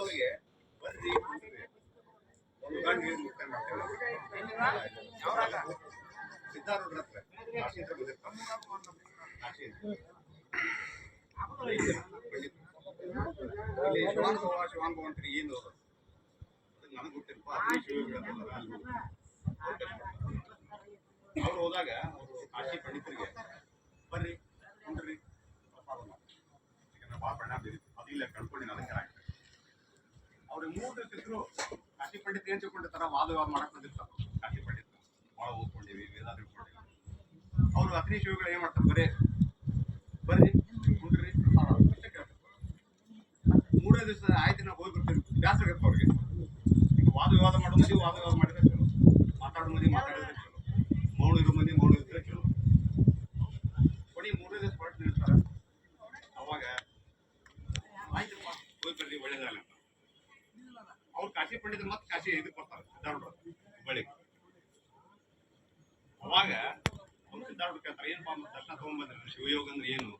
ಮೊದಲಿಗೆ ಬರ್ರಿ ಒಂದು ಗಂಟೆ ನೀರು ಮುಕ್ತಾಯ ಮಾಡ್ತೇವೆ. ಸಿದ್ಧಾರೂಢರ ಹತ್ರ ಕಾಶಿ ಹತ್ರ ಬಂದಿರ್ತಾರೆ. ಕಾಶಿ ಇಲ್ಲಿ ಶಿವಾನುಭವ ಅಂತಾರೆ ಏನು ಅದಕ್ಕೆ ನನಗೆ ಗೊತ್ತಿರಪ್ಪ. ಅವ್ರು ಹೋದಾಗ ಕಾಶಿ ಪಂಡಿತರಿಗೆ ಬರ್ರಿ ಕುಂಡ್ರಿ ಪ್ರಸಾದ ಮಾಡಿ ಭಾಳ ಪರಿಣಾಮ ಬೀರಿತ್ತು. ಅದು ಇಲ್ಲ ಕಳ್ಕೊಂಡು ಅದಕ್ಕೆ ಆಗ್ತದೆ. ಅವ್ರಿಗೆ 3 ದಿವಸ ಇದ್ರು ಕಾಶಿ ಪಂಡಿತ ಏನ್ ತಿಳ್ಕೊಂಡಿರ್ತಾರ, ವಾದ ಮಾಡಕ್ ಬಂದಿರ್ತಾರ. ಕಾಶಿ ಪಂಡಿತ ಭಾಳ ಓದ್ಕೊಂಡಿವಿ, ವೇದ ತಿಳ್ಕೊಂಡಿವಿ. ಅವ್ರು ಅತ್ರಿ ಶಿವಗಳು ಏನ್ ಮಾಡ್ತಾರೆ, ಬರ್ರಿ ಕುಂಡ್ರಿ ಪ್ರಸಾದ ಅಂತ ಕೇಳ್ತಾರೆ. 3ನೇ ದಿವಸ ಆಯ್ತು ನಾವು ಹೋಗಿ ಬರ್ತೀವಿ, ಬ್ಯಾಸರ ಇರ್ತಾವ ಅವ್ರಿಗೆ. ಈಗ ವಾದ ವಿವಾದ ಮಾಡೋ ಮಂದಿ ವಾದ ವಿವಾದ ಮಾಡಿದ್ರೆ ಚಲೋ, ಮಾತಾಡೋ ಮಂದಿ ಮಾತಾಡಿದ್ರೆ ಚಲೋ, ಮೌನ ಇರೋ ಮಂದಿ ಮೌನ ಇದ್ರೆ ಚಲೋ. ಕೊಡಿ 3ನೇ ದಿವಸ ಹೊರಟು ನಿಲ್ತಾರ. ಅವಾಗ ಆಯ್ತಪ್ಪ ಹೋಗಿ ಬರ್ರಿ ಒಳ್ಳೇದಾಗಲ್ಲ ಅಂತ ಅವ್ರು ಕಾಶಿ ಪಂಡಿತರು ಮತ್ತೆ ಕಾಶಿ ಇದಕ್ಕೆ ಬರ್ತಾರೆ ಸಿದ್ಧಾರೂಢ ಬಳಿಗೆ. ಅವಾಗ ಅವ್ರು ಸಿದ್ಧಾರೂಢ ಕೇಳ್ತಾರೆ, ಏನಪ್ಪ ದರ್ಶನ ತಗೊಂಡ್ಬಂದ್ರೆ ಶಿವಯೋಗ ಅಂದ್ರೆ ಏನು